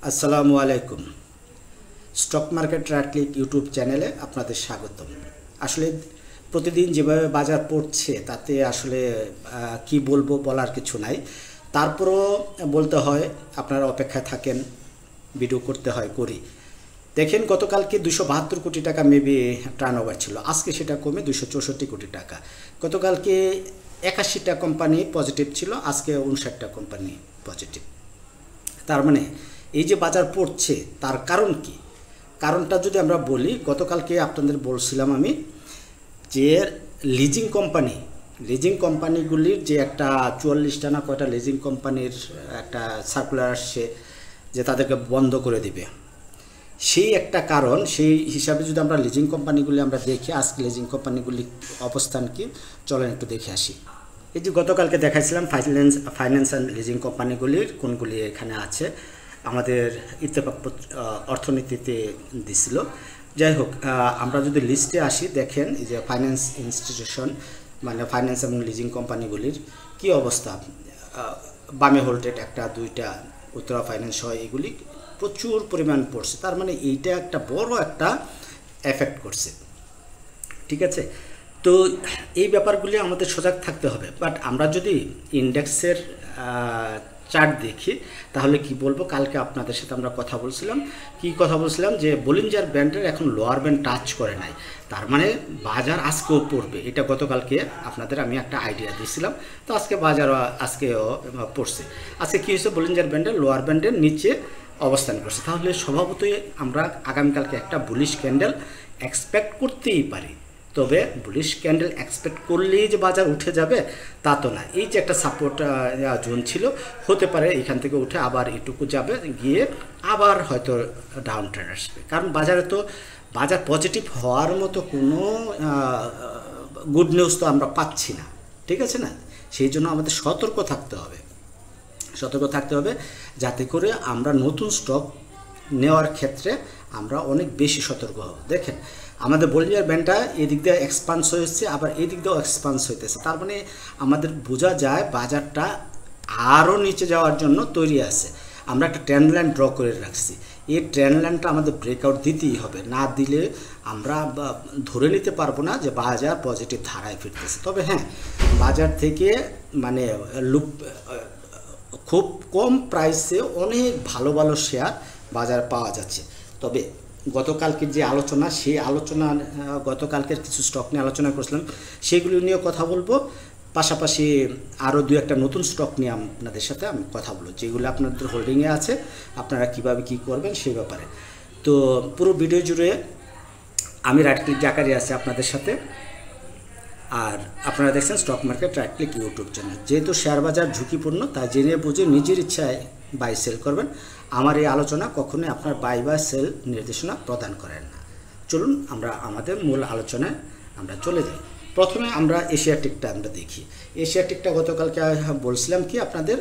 আসসালামু আলাইকুম। Stock market right click YouTube চ্যানেলে আপনাদের স্বাগতম। আসলে প্রতিদিন যেভাবে বাজার পড়ছে তাতে আসলে কি বলবো, বলার কিছু নাই। তারপরও বলতে হয়, আপনারা অপেক্ষায় থাকেন, ভিডিও করতে হয়, করি। দেখেন, গতকালকে 272 কোটি টাকা মেবি টার্ন ওভার ছিল, আজকে সেটা কমে 264 কোটি টাকা। গতকালকে 81টা কোম্পানি পজিটিভ ছিল, আজকে 59টা কোম্পানি পজিটিভ। তার মানে এই যে বাজার পড়ছে তার কারণ কি? কারণটা যদি আমরা বলি, গতকালকে আপনাদের বলছিলাম আমি যে লিজিং কোম্পানিগুলির যে একটা 44টা না কয়টা লিজিং কোম্পানির একটা সার্কুলার আসছে যে তাদেরকে বন্ধ করে দিবে। সেই একটা কারণ, সেই হিসাবে যদি আমরা লিজিং কোম্পানিগুলি আমরা দেখি, আজকে লিজিং কোম্পানিগুলির অবস্থান কি চলেন একটু দেখে আসি। এই যে গতকালকে দেখাইছিলাম ফাইন্যান্স অ্যান্ড লিজিং কোম্পানিগুলির কোনগুলি এখানে আছে, আমাদের ইত্তেফাক অর্থনীতিতে দিছিল। যাই হোক, আমরা যদি লিস্টে আসি, দেখেন এই যে ফাইন্যান্স ইনস্টিটিউশন মানে ফাইন্যান্স এবং লিজিং কোম্পানিগুলির কি অবস্থা। বামে হোল্টেড একটা দুইটা উত্তরা ফাইন্যান্স হয়, এগুলি প্রচুর পরিমাণ পড়ছে। তার মানে এইটা একটা বড় একটা এফেক্ট করছে, ঠিক আছে। তো এই ব্যাপারগুলি আমাদের সজাগ থাকতে হবে। বাট আমরা যদি ইন্ডেক্সের চার্ট দেখি তাহলে কি বলবো, কালকে আপনাদের সাথে আমরা কথা বলছিলাম যে বলিঞ্জার ব্যান্ডের এখন লোয়ার ব্যান্ড টাচ করে নাই, তার মানে বাজার আজকেও পড়বে। এটা গতকালকে আপনাদের আমি একটা আইডিয়া দিয়েছিলাম, তো আজকে বাজার আজকেও পড়ছে। আজকে কী হয়েছে, বলিঞ্জার ব্যান্ডের লোয়ার ব্যান্ডের নিচে অবস্থান করছে। তাহলে স্বভাবতই আমরা আগামীকালকে একটা বুলিশ ক্যান্ডেল এক্সপেক্ট করতেই পারি। তবে বুলিশ ক্যান্ডেল এক্সপেক্ট করলেই যে বাজার উঠে যাবে তা তো না। এই যে একটা সাপোর্ট জোন ছিল, হতে পারে এখান থেকে উঠে আবার এটুকু যাবে, গিয়ে আবার হয়তো ডাউন ট্রেন্ড আসবে। কারণ বাজার পজিটিভ হওয়ার মতো কোনো গুড নিউজ তো আমরা পাচ্ছি না, ঠিক আছে না। সেই জন্য আমাদের সতর্ক থাকতে হবে যাতে করে আমরা নতুন স্টক নেওয়ার ক্ষেত্রে আমরা অনেক বেশি সতর্ক হব। দেখেন, আমাদের বলিঞ্জার ব্যান্ডটা এদিক দিয়ে এক্সপান্স হয়েছে, আবার এদিক দিয়েও এক্সপান্স হইতেছে। তার মানে আমাদের বোঝা যায় বাজারটা আরও নিচে যাওয়ার জন্য তৈরি আছে। আমরা একটা ট্রেন্ড লাইন ড্র করে রাখছি, এই ট্রেন্ড লাইনটা আমাদের ব্রেকআউট দিতেই হবে, না দিলে আমরা ধরে নিতে পারবো না যে বাজার পজিটিভ ধারায় ফিরতেছে। তবে হ্যাঁ, বাজার থেকে মানে খুব কম প্রাইসে অনেক ভালো ভালো শেয়ার বাজার পাওয়া যাচ্ছে। তবে গতকালকের যে আলোচনা, সেই আলোচনা গতকালকের কিছু স্টক নিয়ে আলোচনা করেছিলাম, সেগুলি নিয়েও কথা বলবো। পাশাপাশি আরও দু একটা নতুন স্টক নিয়ে আপনাদের সাথে আমি কথা বলবো, যেগুলো আপনাদের হোল্ডিংয়ে আছে, আপনারা কিভাবে কি করবেন সেই ব্যাপারে। তো পুরো ভিডিও জুড়ে আমি রাইট ক্লিক জাকারিয়া আছি আপনাদের সাথে, আর আপনারা দেখছেন stock market right click YouTube channel. যেহেতু শেয়ার বাজার ঝুঁকিপূর্ণ, তাই জেনে বুঝে নিজের ইচ্ছায় বাই সেল করবেন। আমার এই আলোচনা কখনোই আপনার বাই বা সেল নির্দেশনা প্রদান করেন না। চলুন আমরা আমাদের মূল আলোচনায় আমরা চলে যাই। প্রথমে আমরা এশিয়াটিকটা আমরা দেখি। এশিয়াটিকটা গতকালকে বলছিলাম কি আপনাদের,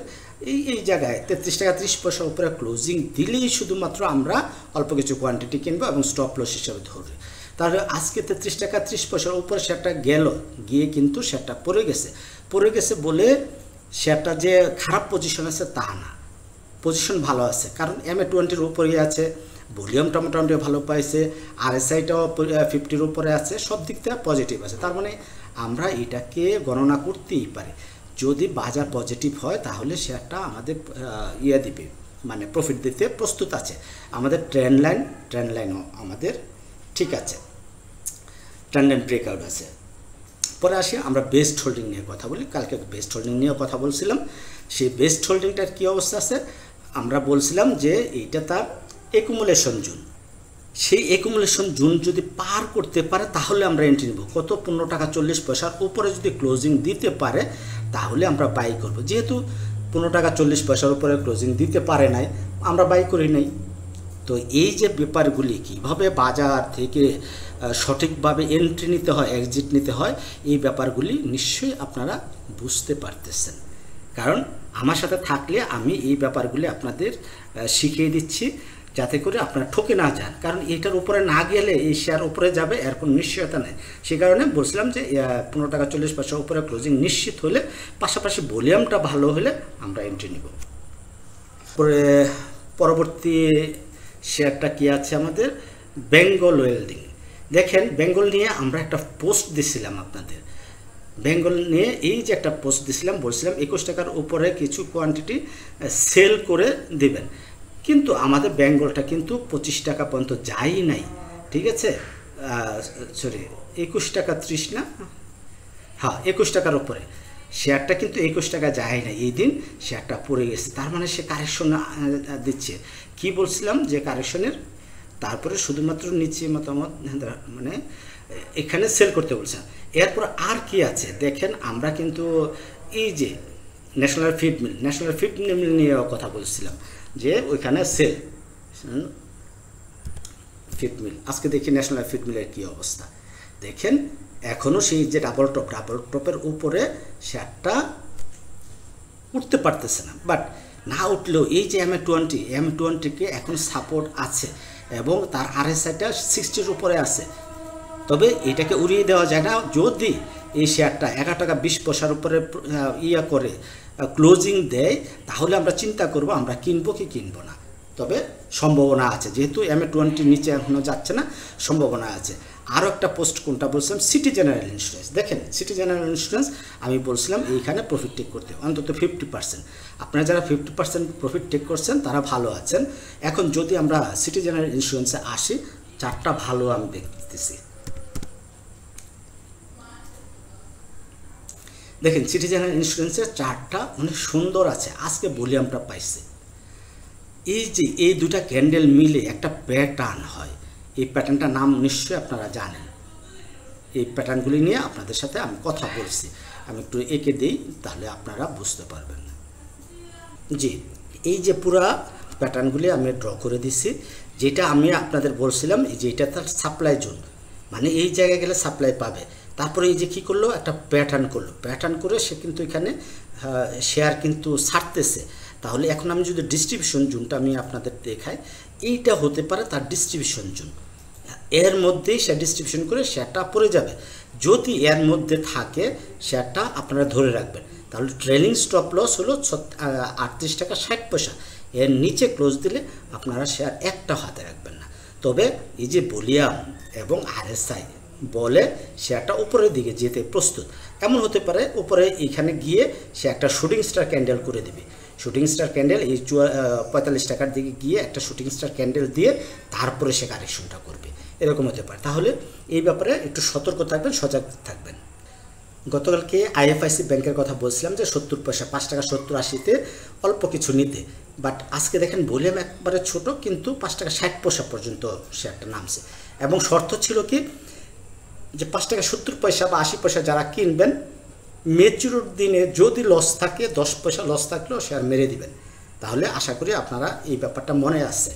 এই জায়গায় 33 টাকা 30 পয়সার উপরে ক্লোজিং দিলেই শুধুমাত্র আমরা অল্প কিছু কোয়ান্টিটি কিনবো এবং স্টপ লস হিসাবে ধরবে। তাহলে আজকে 33 টাকা 30 পয়সার উপরে শেয়ারটা গিয়ে কিন্তু শেয়ারটা পড়ে গেছে বলে শেয়ারটা যে খারাপ পজিশন আছে তা না, পজিশন ভালো আছে। কারণ MA20-র উপরে আছে, ভলিউমটা মোটামুটি ভালো পাইছে, RSI-টাও 50-র উপরে আছে, সব দিক থেকে পজিটিভ আছে। তার মানে আমরা এটাকে গণনা করতেই পারি, যদি বাজার পজিটিভ হয় তাহলে শেয়ারটা আমাদের দিবে, মানে প্রফিট দিতে প্রস্তুত আছে। আমাদের ট্রেন্ড লাইনও আমাদের ঠিক আছে, ট্রেন্ড লাইন ব্রেকআউট আছে। পরে আসি আমরা বেস্ট হোল্ডিং নিয়ে কথা বলি। কালকে বেস্ট হোল্ডিং নিয়ে কথা বলছিলাম, সেই বেস্ট হোল্ডিংটার কী অবস্থা আছে আমরা বলছিলাম যে এইটা তার একুমুলেশন জোন। সেই একুমুলেশন জোন যদি পার করতে পারে তাহলে আমরা এন্ট্রি নেব। কত 15 টাকা 40 পয়সার উপরে যদি ক্লোজিং দিতে পারে তাহলে আমরা বাই করব। যেহেতু 15 টাকা 40 পয়সার উপরে ক্লোজিং দিতে পারে নাই, আমরা বাই করি নাই। তো এই যে ব্যাপারগুলি কীভাবে বাজার থেকে সঠিকভাবে এন্ট্রি নিতে হয়, এক্সিট নিতে হয়, এই ব্যাপারগুলি নিশ্চয়ই আপনারা বুঝতে পারতেছেন। কারণ আমার সাথে থাকলে আমি এই ব্যাপারগুলি আপনাদের শিখিয়ে দিচ্ছি, যাতে করে আপনারা ঠকে না যান। কারণ এটার উপরে না গেলে এই শেয়ার উপরে যাবে এর কোনো নিশ্চয়তা নেই। সে কারণে বলছিলাম যে 15 টাকা 40 পয়সার উপরে ক্লোজিং নিশ্চিত হলে, পাশাপাশি ভলিউমটা ভালো হলে আমরা এন্ট্রি নিব। পরবর্তী শেয়ারটা কি আছে আমাদের, বেঙ্গল ওয়েল্ডিং। দেখেন বেঙ্গল নিয়ে আমরা একটা পোস্ট দিছিলাম আপনাদের, বেঙ্গল নিয়ে এই যে একটা পোস্ট দিছিলাম, বলছিলাম 21 টাকার উপরে কিছু কোয়ান্টিটি সেল করে দিবেন, কিন্তু আমাদের বেঙ্গলটা কিন্তু 25 টাকা পর্যন্ত যাই নাই, ঠিক আছে, সরি 21 টাকা 30 না, হ্যাঁ 21 টাকার উপরে শেয়ারটা কিন্তু 21 টাকা যায় না, এই দিন শেয়ারটা পড়ে গেছে, তার মানে সে কারেকশন দিচ্ছে। কি বলছিলাম যে কারেকশনের, তারপরে শুধুমাত্র নিচে মতামত মানে এখানে সেল করতে বলছেন। এরপর আর কি আছে দেখেন, আমরা কিন্তু এই যে ন্যাশনাল ফিড মিল নিয়ে কথা বলছিলাম যে ওইখানে সেল ফিড মিল, আজকে দেখি ন্যাশনাল ফিড মিলের কী অবস্থা। দেখেন এখনও সেই যে ডাবল টপের উপরে শেয়ারটা উঠতে পারতেছে না, বাট না উঠলেও এই যে M20 এখন সাপোর্ট আছে এবং তার RSIটা 60-র উপরে আছে। তবে এটাকে উড়িয়ে দেওয়া যায় না, যদি এই শেয়ারটা 11 টাকা 20 পয়সার উপরে করে ক্লোজিং দেয়, তাহলে আমরা চিন্তা করব আমরা কিনবো কি কিনবো না। তবে সম্ভাবনা আছে, যেহেতু M20 নিচে এখনও যাচ্ছে না, সম্ভাবনা আছে। আরও একটা পোস্ট কোনটা বলছিলাম, সিটি জেনারেল ইন্স্যুরেন্স। দেখেন সিটি জেনারেল ইন্স্যুরেন্স আমি বলছিলাম এইখানে প্রফিট টেক করতে অন্তত 50%। আপনারা যারা 50% প্রফিট টেক করছেন তারা ভালো আছেন। এখন যদি আমরা সিটি জেনারেল ইন্স্যুরেন্সে আসি, চারটা ভালো আমি দেখতেছি। দেখেন সিটি জেনারেল ইন্স্যুরেন্সের চার্টটা অনেক সুন্দর আছে, আজকে ভলিউমটা পাইছে। এই যে এই দুটা ক্যান্ডেল মিলে একটা প্যাটার্ন হয়, এই প্যাটার্নটার নাম নিশ্চয়ই আপনারা জানেন। এই প্যাটার্নগুলি নিয়ে আপনাদের সাথে আমি কথা বলছি, আমি একটু এঁকে দিই তাহলে আপনারা বুঝতে পারবেন। জি, এই যে পুরা প্যাটার্নগুলি আমি ড্র করে দিছি, যেটা আমি আপনাদের বলছিলাম যে এটা তার সাপ্লাই জোন, মানে এই জায়গায় গেলে সাপ্লাই পাবে। তারপরে এই যে কী করলো, একটা প্যাটার্ন করলো, প্যাটার্ন করে সে কিন্তু এখানে শেয়ার কিন্তু ছাড়তেছে। তাহলে এখন আমি যদি ডিস্ট্রিবিউশন জোনটা আমি আপনাদের দেখাই, এইটা হতে পারে তার ডিস্ট্রিবিউশন জোন, এর মধ্যেই সে ডিস্ট্রিবিউশন করে শেয়ারটা পড়ে যাবে। যদি এর মধ্যে থাকে শেয়ারটা আপনারা ধরে রাখবেন, তাহলে ট্রেলিং স্টপ লস হলো 38 টাকা 60 পয়সা, এর নিচে ক্লোজ দিলে আপনারা শেয়ার একটা হাতে রাখবেন না। তবে এই যে ভলিউম এবং RSI বলে শেয়ারটা উপরের দিকে যেতে প্রস্তুত, এমন হতে পারে উপরে এখানে গিয়ে সে একটা শুটিং স্টার ক্যান্ডেল করে দেবে। শুটিং স্টার ক্যান্ডেল এই 45 টাকার দিকে গিয়ে একটা শুটিং স্টার ক্যান্ডেল দিয়ে তারপরে সে কারেকশনটা করবে, এরকম হতে পারে। তাহলে এই ব্যাপারে একটু সতর্ক থাকবেন, সজাগ থাকবেন। গতকালকে IFIC ব্যাংকের কথা বলছিলাম যে 70 পয়সা, 5 টাকা 70-80-তে অল্প কিছু নিতে, বাট আজকে দেখেন ভলিউম একবারে ছোট, কিন্তু 5 টাকা 60 পয়সা পর্যন্ত শেয়ারটা নামছে। এবং শর্ত ছিল কি যে 5 টাকা 70 পয়সা বা 80 পয়সা যারা কিনবেন, ম্যাচুরির দিনে যদি লস থাকে 10 পয়সা লস থাকলেও শেয়ার মেরে দিবেন। তাহলে আশা করি আপনারা এই ব্যাপারটা মনে আসছে।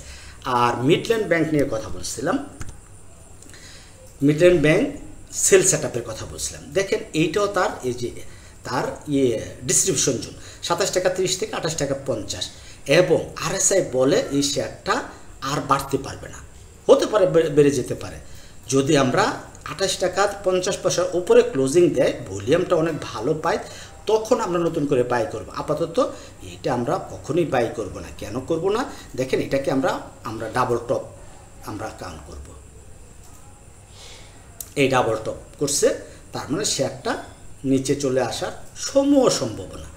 আর মিডল্যান্ড ব্যাংক নিয়ে কথা বলছিলাম, মিডল্যান্ড ব্যাংক সেল সেটআপের কথা বলছিলাম। দেখেন এইটাও তার এই যে তার ডিস্ট্রিবিউশন জোন 27 টাকা 30 থেকে 28 টাকা 50, এবং RSI বলে এই শেয়ারটা আর বাড়তে পারবে না, হতে পারে বেড়ে যেতে পারে। যদি আমরা 28 টাকা 50 পয়সার উপরে ক্লোজিং দেয়, ভলিউমটা অনেক ভালো পাই, তখন আমরা নতুন করে বাই করব। আপাতত এইটা আমরা কখনোই বাই করব না। কেন করব না? দেখেন এটাকে আমরা ডাবল টপ আমরা কাউন্ট করব। এই ডাবল টপ করছে, তার মানে শেয়ারটা নিচে চলে আসার সম্ভাবনা।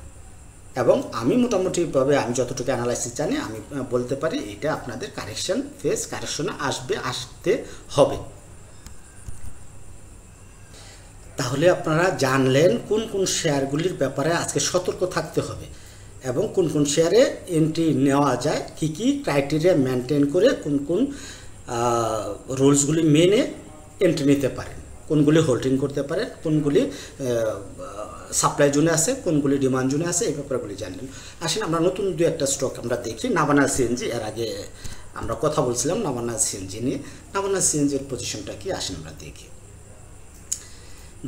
এবং আমি মোটামুটিভাবে আমি যতটুকু অ্যানালাইসিস জানি আমি বলতে পারি এটা আপনাদের কারেকশনে আসতে হবে। তাহলে আপনারা জানলেন কোন কোন শেয়ারগুলির ব্যাপারে আজকে সতর্ক থাকতে হবে এবং কোন কোন শেয়ারে এন্ট্রি নেওয়া যায়, কি কি ক্রাইটেরিয়া মেনটেন করে কোন কোন রুলসগুলি মেনে এন্ট্রি নিতে পারেন, কোনগুলি হোল্ডিং করতে পারেন, কোনগুলি সাপ্লাই জোনে আছে, কোনগুলি ডিমান্ড জোনে আছে, এই ব্যাপারগুলি জানলেন। আসেন আমরা নতুন দু একটা স্টক আমরা দেখি। নাভানা সিএনজি, এর আগে আমরা কথা বলছিলাম নাভানা সিএনজি নিয়ে। নাভানা সিএনজির পজিশনটা কি, আসেন আমরা দেখি।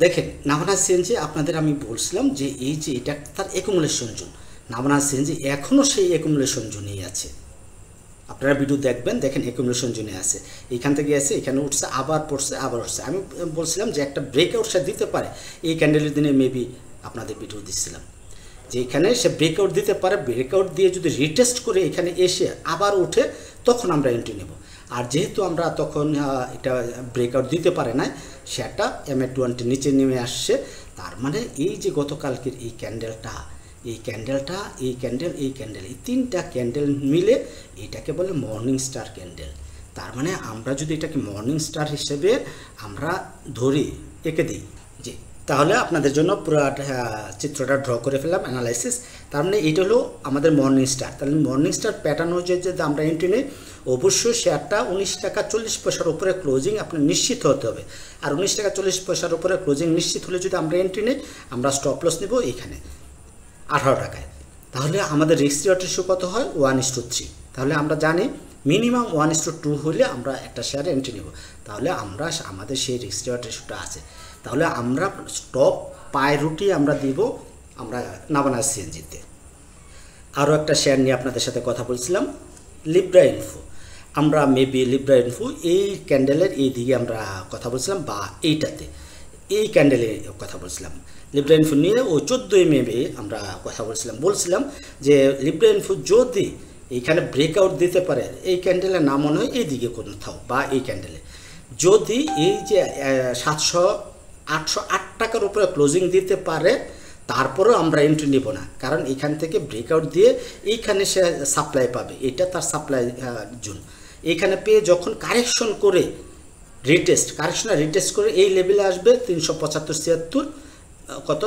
দেখেন নাভানা সিএনজি আপনাদের আমি বলছিলাম যে এই যে এটা তার অ্যাকুমুলেশন জোন, নাভানা সিএনজি এখনও সেই অ্যাকুমুলেশন জোনেই আছে। আপনারা ভিডিও দেখবেন, দেখেন অ্যাকুমুলেশন জোনে আছে, এইখান থেকে আছে, এখানে উঠছে, আবার পড়ছে, আবার উঠছে। আমি বলছিলাম যে একটা ব্রেকআউট সে দিতে পারে, এই ক্যান্ডেলের দিনে মেবি আপনাদের ভিডিও দিচ্ছিলাম। যেখানে সে ব্রেকআউট দিতে পারে, ব্রেকআউট দিয়ে যদি রিটেস্ট করে এখানে এসে আবার উঠে তখন আমরা এন্ট্রি নেব। আর যেহেতু আমরা তখন এটা ব্রেকআউট দিতে পারে না, শেয়ারটা MA20 নিচে নেমে আসছে, তার মানে এই যে গতকালকের এই ক্যান্ডেলটা, এই ক্যান্ডেল এই তিনটা ক্যান্ডেল মিলে এটাকে বলে মর্নিং স্টার ক্যান্ডেল। তার মানে আমরা যদি এটাকে মর্নিং স্টার হিসেবে আমরা ধরি, এঁকে দিই, যে তাহলে আপনাদের জন্য পুরো চিত্রটা ড্র করে ফেললাম, অ্যানালাইসিস। তার মানে এটা হলো আমাদের মর্নিং স্টার। তাহলে মর্নিং স্টার প্যাটার্ন অনুযায়ী যদি আমরা এন্ট্রি নিই, অবশ্যই শেয়ারটা 19 টাকা 40 পয়সার উপরে ক্লোজিং আপনার নিশ্চিত হতে হবে। আর 19 টাকা 40 পয়সার উপরে ক্লোজিং নিশ্চিত হলে যদি আমরা এন্ট্রি নিই, আমরা স্টপ লস নেব এখানে 18 টাকায়। তাহলে আমাদের রিস্ক রিওয়ার্ড রেশিও কত হয়? 1:3। তাহলে আমরা জানি মিনিমাম 1:2 হলে আমরা একটা শেয়ারে এন্ট্রি নেব। তাহলে আমরা আমাদের সেই রিস্ক রিওয়ার্ড রেশিওটা আছে। তাহলে আমরা স্টপ প্রায়োরিটি আমরা দিব আমরা নাবানা সিএনজিতে। আরও একটা শেয়ার নিয়ে আপনাদের সাথে কথা বলছিলাম, লিব্রা ইনফো। আমরা মেবি লিব্রা ইনফো এই ক্যান্ডেলের এই দিকে আমরা কথা বলছিলাম, বা এইটাতে এই ক্যান্ডেলে কথা বলছিলাম। লিব্রা ইনফো নিয়ে ওই 14 মে আমরা কথা বলছিলাম যে লিব্রা ইনফো যদি এইখানে ব্রেকআউট দিতে পারে, এই ক্যান্ডেলের নাম মনে হয় এইদিকে কোথাও, বা এই ক্যান্ডেলে যদি এই যে 808 টাকার উপরে ক্লোজিং দিতে পারে, তারপরেও আমরা এন্ট্রি নিব না। কারণ এখান থেকে ব্রেকআউট দিয়ে এইখানে সে সাপ্লাই পাবে, এটা তার সাপ্লাই জোন। এইখানে পেয়ে যখন কারেকশন করে রিটেস্ট করে এই লেভেলে আসবে 375-76 কত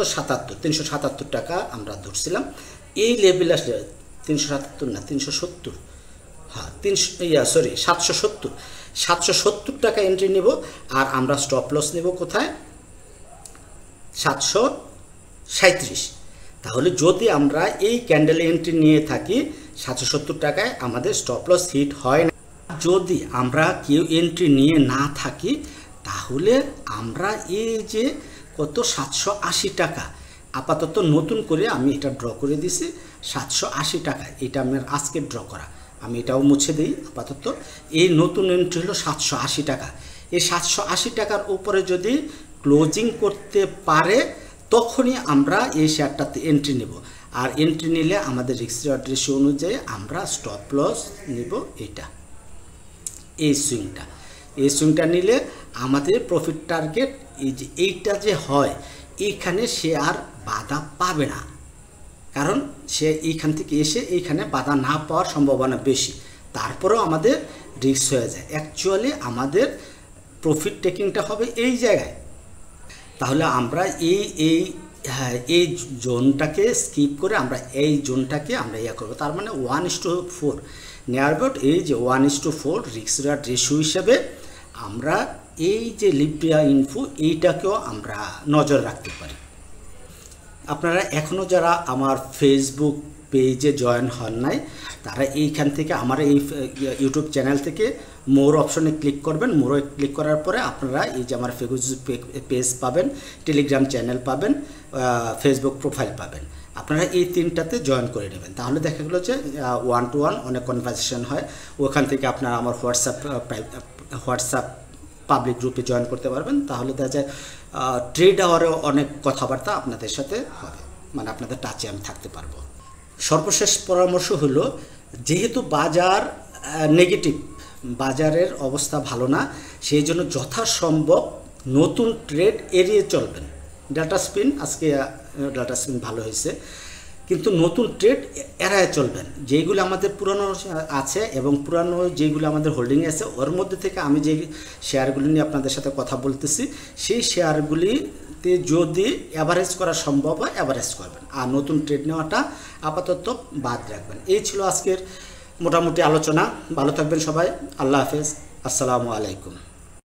377 টাকা আমরা ধরছিলাম। এই লেভেলে আসলে 377 না 370, হ্যাঁ 770 টাকা এন্ট্রি নেব। আর আমরা স্টপ লস নেব কোথায়? 737। তাহলে যদি আমরা এই ক্যান্ডেলে এন্ট্রি নিয়ে থাকি 770 টাকায়, আমাদের স্টপ লস হিট হয় না। যদি আমরা কেউ এন্ট্রি নিয়ে না থাকি, তাহলে আমরা এই যে কত 780 টাকা আপাতত নতুন করে আমি এটা ড্র করে দিছি 780 টাকা। এটা আমার আজকে ড্র করা, আমি এটাও মুছে দিই আপাতত। এই নতুন এন্ট্রি হলো 780 টাকা। এই 780 টাকার উপরে যদি ক্লোজিং করতে পারে, তখনই আমরা এই শেয়ারটাতে এন্ট্রি নেব। আর এন্ট্রি নিলে আমাদের রিস্ক রিওয়ার্ড রেশিও অনুযায়ী আমরা স্টপ লস নেব এই সুইংটা নিলে আমাদের প্রফিট টার্গেট এইটা যে হয়, এইখানে সে আর বাধা পাবে না। কারণ সে এইখান থেকে এসে এইখানে বাধা না পাওয়ার সম্ভাবনা বেশি। তারপরেও আমাদের রিস্ক হয়ে যায়। অ্যাকচুয়ালি আমাদের প্রফিট টেকিংটা হবে এই জায়গায়। তাহলে আমরা এই জোনটাকে স্কিপ করে আমরা এই জোনটাকে আমরা করবো। তার মানে 1:4 নিয়ার অ্যাবাউট এই যে 1:4 রিস্ক রিওয়ার্ড রেশিও হিসেবে আমরা এই যে লিব্রা ইনফো এইটাকেও আমরা নজর রাখতে পারি। আপনারা এখনও যারা আমার ফেসবুক পেজে জয়েন হন নাই, তারা এইখান থেকে আমার এই ইউটিউব চ্যানেল থেকে মোর অপশনে ক্লিক করবেন। মোরে ক্লিক করার পরে আপনারা এই যে আমার ফেসবুক পেজ পাবেন, টেলিগ্রাম চ্যানেল পাবেন, ফেসবুক প্রোফাইল পাবেন। আপনারা এই তিনটাতে জয়েন করে নেবেন। তাহলে দেখা গেলো যে 1-to-1 অনেক কনভারসেশন হয়। ওখান থেকে আপনারা আমার হোয়াটসঅ্যাপ পাবলিক গ্রুপে জয়েন করতে পারবেন। তাহলে দেখা যায় ট্রেড আওয়ারেও অনেক কথাবার্তা আপনাদের সাথে হবে, মানে আপনাদের টাচে আমি থাকতে পারবো। সর্বশেষ পরামর্শ হলো, যেহেতু বাজার নেগেটিভ, বাজারের অবস্থা ভালো না, সেই জন্য যথাসম্ভব নতুন ট্রেড এড়িয়ে চলবেন। ডাটা স্পিন আজকে ডাটা স্পিন ভালো হয়েছে, কিন্তু নতুন ট্রেড এড়ায় চলবেন। যেইগুলো আমাদের পুরানো আছে এবং পুরানো যেইগুলো আমাদের হোল্ডিং আছে, ওর মধ্যে থেকে আমি যে শেয়ারগুলি নিয়ে আপনাদের সাথে কথা বলতেছি, সেই শেয়ারগুলিতে যদি অ্যাভারেজ করা সম্ভব হয় অ্যাভারেজ করবেন, আর নতুন ট্রেড নেওয়াটা আপাতত বাদ রাখবেন। এই ছিল আজকের মোটামুটি আলোচনা। ভালো থাকবেন সবাই। আল্লাহ হাফেজ। আসসালামু আলাইকুম।